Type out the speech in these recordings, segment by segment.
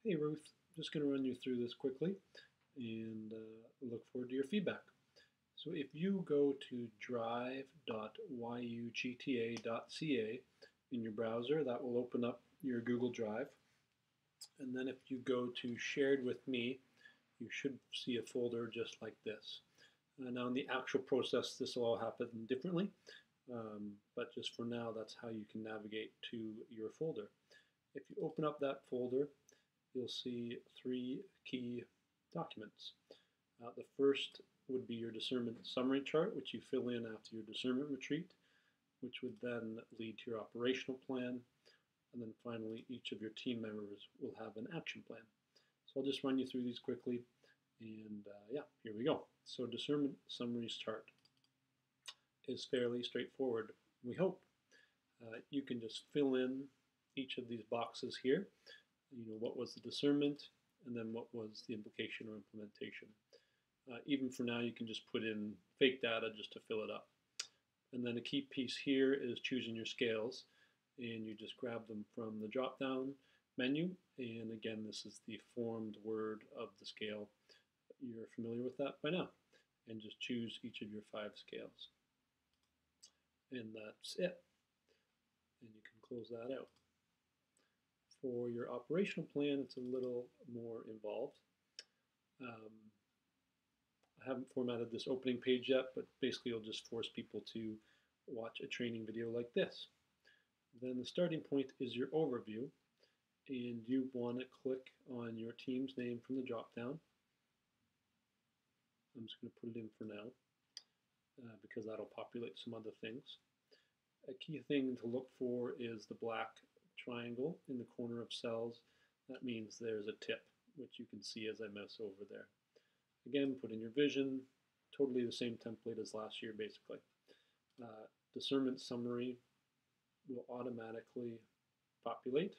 Hey Ruth, just going to run you through this quickly and look forward to your feedback. So if you go to drive.yugta.ca in your browser, that will open up your Google Drive. And then if you go to Shared with Me, you should see a folder just like this. Now in the actual process, this will all happen differently, but just for now, that's how you can navigate to your folder. If you open up that folder, you'll see three key documents. The first would be your discernment summary chart, which you fill in after your discernment retreat, which would then lead to your operational plan. And then finally, each of your team members will have an action plan. So I'll just run you through these quickly. And yeah, here we go. So discernment summary chart is fairly straightforward, we hope. You can just fill in each of these boxes here. What was the discernment, and then what was the implication or implementation. Even for now, you can just put in fake data just to fill it up. And then a key piece here is choosing your scales, and you just grab them from the drop-down menu. And again, this is the formed word of the scale. You're familiar with that by now. And just choose each of your 5 scales. And that's it. And you can close that out. For your operational plan, it's a little more involved. I haven't formatted this opening page yet, but basically it'll just force people to watch a training video like this. Then the starting point is your overview, and you want to click on your team's name from the drop-down. I'm just going to put it in for now because that'll populate some other things. A key thing to look for is the black triangle in the corner of cells. That means there's a tip, which you can see as I mouse over there. Again, put in your vision, totally the same template as last year basically. Discernment summary will automatically populate.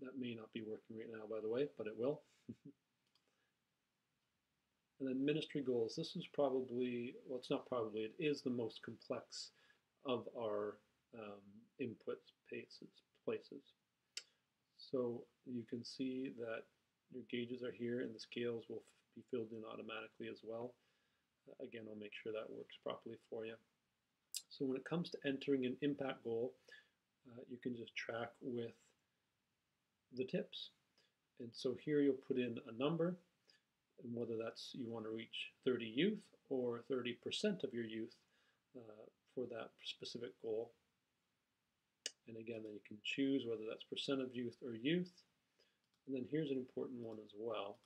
That may not be working right now, by the way, but it will. And then ministry goals. This is probably, well, it's not probably, it is the most complex of our input places. So you can see that your gauges are here and the scales will be filled in automatically as well. Again, I'll make sure that works properly for you. So when it comes to entering an impact goal, you can just track with the tips. And so here you'll put in a number, and whether that's you want to reach 30 youth or 30% of your youth for that specific goal. And again, then you can choose whether that's percent of youth or youth. And then here's an important one as well.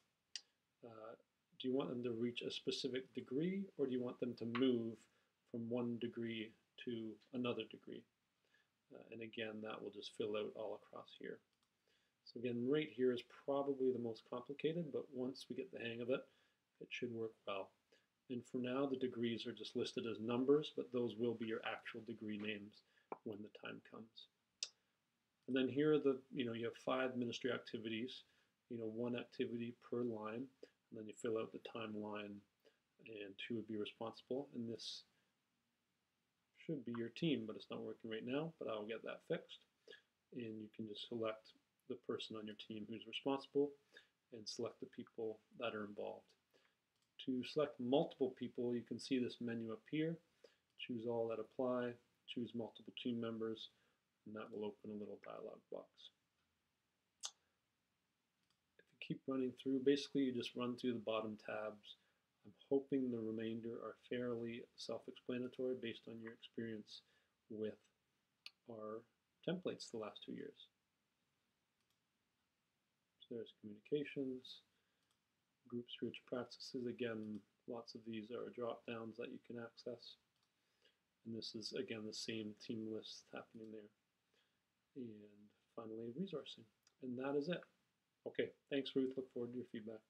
Do you want them to reach a specific degree, or do you want them to move from one degree to another degree? And again, that will just fill out all across here. So again, right here is probably the most complicated, but once we get the hang of it, it should work well. And for now, the degrees are just listed as numbers, but those will be your actual degree names when the time comes. And then here are the, you have 5 ministry activities, 1 activity per line, and then you fill out the timeline, and 2 would be responsible. And this should be your team, but it's not working right now, but I'll get that fixed. And you can just select the person on your team who's responsible and select the people that are involved. To select multiple people, you can see this menu up here. Choose all that apply, choose multiple team members, and that will open a little dialog box. If you keep running through, basically you just run through the bottom tabs. I'm hoping the remainder are fairly self-explanatory based on your experience with our templates the last 2 years. So there's communications, group spiritual practices. Again, lots of these are drop-downs that you can access. And this is, again, the same team list happening there. And finally, resourcing. And that is it. Okay, thanks, Ruth. Look forward to your feedback.